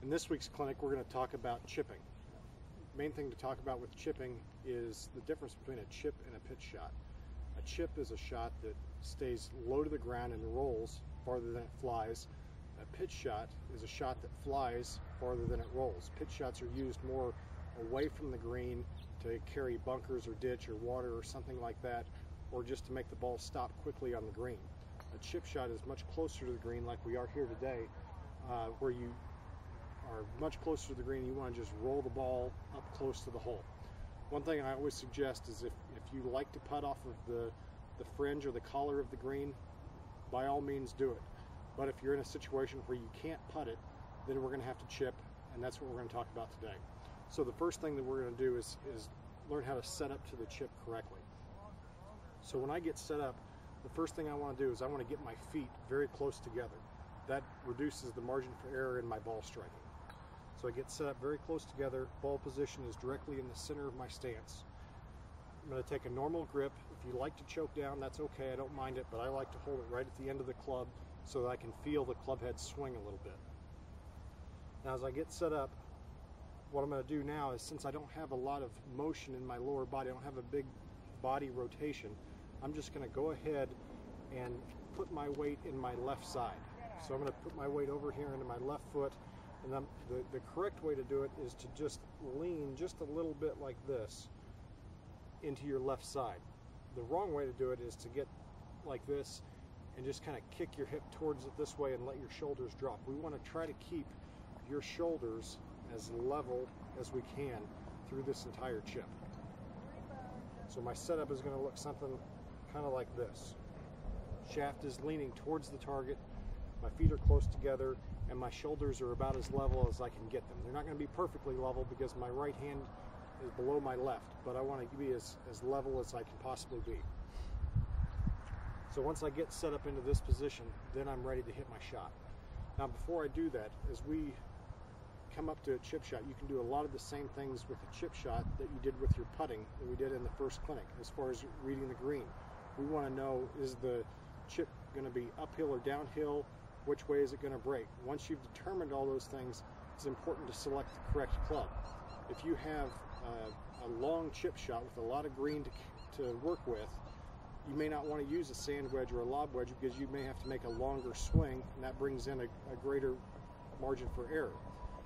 In this week's clinic, we're going to talk about chipping. The main thing to talk about with chipping is the difference between a chip and a pitch shot. A chip is a shot that stays low to the ground and rolls farther than it flies. A pitch shot is a shot that flies farther than it rolls. Pitch shots are used more away from the green to carry bunkers or ditch or water or something like that, or just to make the ball stop quickly on the green. A chip shot is much closer to the green, like we are here today, where you are much closer to the green. You want to just roll the ball up close to the hole. One thing I always suggest is if you like to putt off of the fringe or the collar of the green, by all means do it. But if you're in a situation where you can't putt it, then we're going to have to chip, and that's what we're going to talk about today. So the first thing that we're going to do is learn how to set up to the chip correctly. So when I get set up, the first thing I want to do is I want to get my feet very close together. That reduces the margin for error in my ball striking. So I get set up very close together. Ball position is directly in the center of my stance. I'm going to take a normal grip. If you like to choke down, that's okay. I don't mind it, but I like to hold it right at the end of the club so that I can feel the club head swing a little bit. Now as I get set up, what I'm going to do now is, since I don't have a lot of motion in my lower body, I don't have a big body rotation, I'm just going to go ahead and put my weight in my left side. So I'm going to put my weight over here into my left foot, and the correct way to do it is to just lean just a little bit like this into your left side. The wrong way to do it is to get like this and just kind of kick your hip towards it this way and let your shoulders drop. We want to try to keep your shoulders as level as we can through this entire chip. So my setup is going to look something kind of like this. Shaft is leaning towards the target, my feet are close together, and my shoulders are about as level as I can get them. They're not going to be perfectly level because my right hand is below my left, but I want to be as level as I can possibly be. So once I get set up into this position, then I'm ready to hit my shot. Now before I do that, as we come up to a chip shot, you can do a lot of the same things with a chip shot that you did with your putting that we did in the first clinic. As far as reading the green, we want to know, is the chip going to be uphill or downhill? Which way is it going to break? Once you've determined all those things, it's important to select the correct club. If you have a long chip shot with a lot of green to work with, you may not want to use a sand wedge or a lob wedge because you may have to make a longer swing, and that brings in a greater margin for error.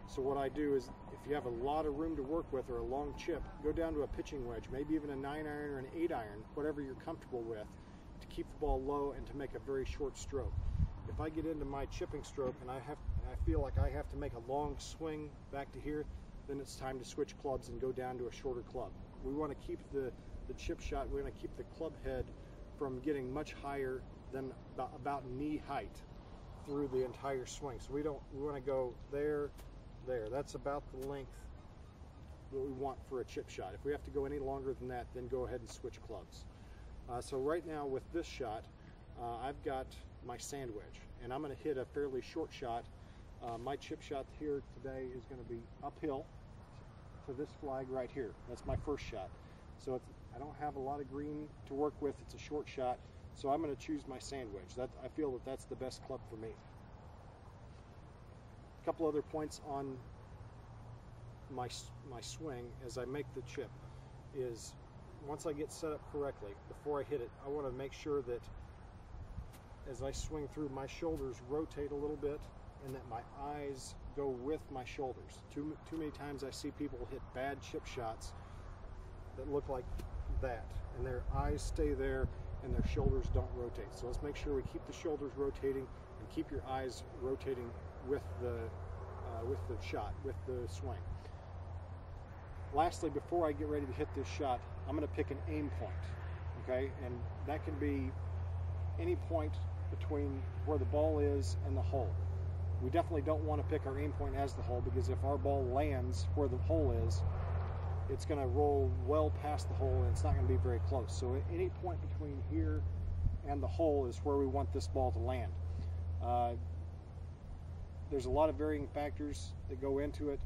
So what I do is, if you have a lot of room to work with or a long chip, go down to a pitching wedge, maybe even a 9-iron or an 8-iron, whatever you're comfortable with, to keep the ball low and to make a very short stroke. If I get into my chipping stroke and I feel like I have to make a long swing back to here, then it's time to switch clubs and go down to a shorter club. We want to keep the chip shot, we want to keep the club head from getting much higher than about knee height through the entire swing. So we want to go there. That's about the length that we want for a chip shot. If we have to go any longer than that, then go ahead and switch clubs. So right now with this shot, I've got my sand wedge, and I'm going to hit a fairly short shot. My chip shot here today is going to be uphill to this flag right here. That's my first shot. So I don't have a lot of green to work with. It's a short shot, so I'm going to choose my sand wedge. I feel that that's the best club for me. A couple other points on my swing as I make the chip is, once I get set up correctly, before I hit it, I want to make sure that as I swing through, my shoulders rotate a little bit and that my eyes go with my shoulders. Too many times I see people hit bad chip shots that look like that, and their eyes stay there and their shoulders don't rotate. So let's make sure we keep the shoulders rotating and keep your eyes rotating with the shot, with the swing. Lastly, before I get ready to hit this shot, I'm going to pick an aim point, okay? And that can be any point between where the ball is and the hole. We definitely don't want to pick our aim point as the hole, because if our ball lands where the hole is, it's going to roll well past the hole and it's not going to be very close. So at any point between here and the hole is where we want this ball to land. There's a lot of varying factors that go into it: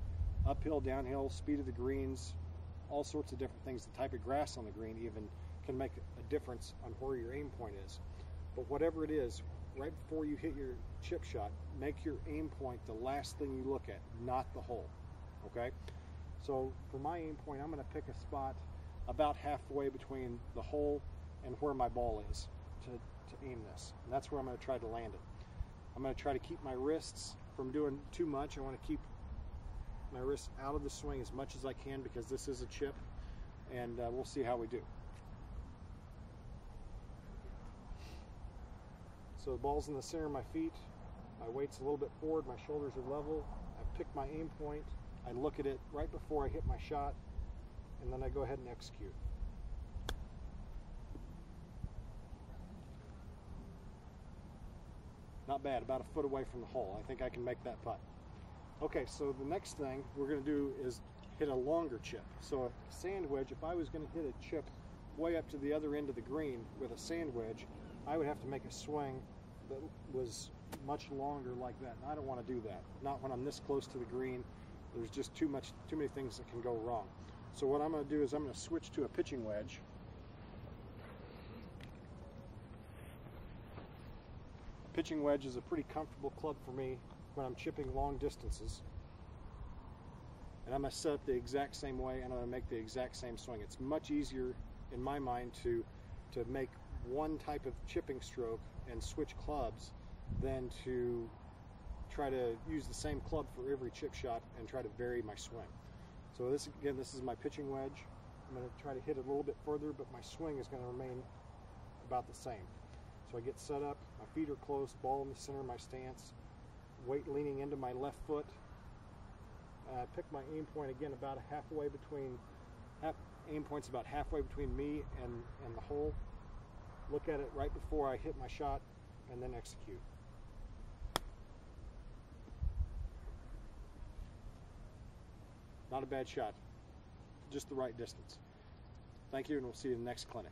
uphill, downhill, speed of the greens, all sorts of different things. The type of grass on the green even can make a difference on where your aim point is. But whatever it is, right before you hit your chip shot, make your aim point the last thing you look at, not the hole. Okay? So for my aim point, I'm going to pick a spot about halfway between the hole and where my ball is to aim this. And that's where I'm going to try to land it. I'm going to try to keep my wrists from doing too much. I want to keep my wrists out of the swing as much as I can because this is a chip, and we'll see how we do. So the ball's in the center of my feet, my weight's a little bit forward, my shoulders are level. I pick my aim point, I look at it right before I hit my shot, and then I go ahead and execute. Not bad, about a foot away from the hole. I think I can make that putt. Okay, so the next thing we're going to do is hit a longer chip. So a sand wedge, if I was going to hit a chip way up to the other end of the green with a sand wedge, I would have to make a swing that was much longer like that. And I don't want to do that. Not when I'm this close to the green. There's just too many things that can go wrong. So what I'm going to do is I'm going to switch to a pitching wedge. A pitching wedge is a pretty comfortable club for me when I'm chipping long distances. And I'm going to set up the exact same way, and I'm going to make the exact same swing. It's much easier in my mind to make one type of chipping stroke and switch clubs than to try to use the same club for every chip shot and try to vary my swing. So this is my pitching wedge. I'm going to try to hit it a little bit further, but my swing is going to remain about the same. So I get set up, my feet are close, ball in the center of my stance, weight leaning into my left foot. I pick my aim point again about aim point's about halfway between me and the hole. Look at it right before I hit my shot and then execute. Not a bad shot, just the right distance. Thank you, and we'll see you in the next clinic.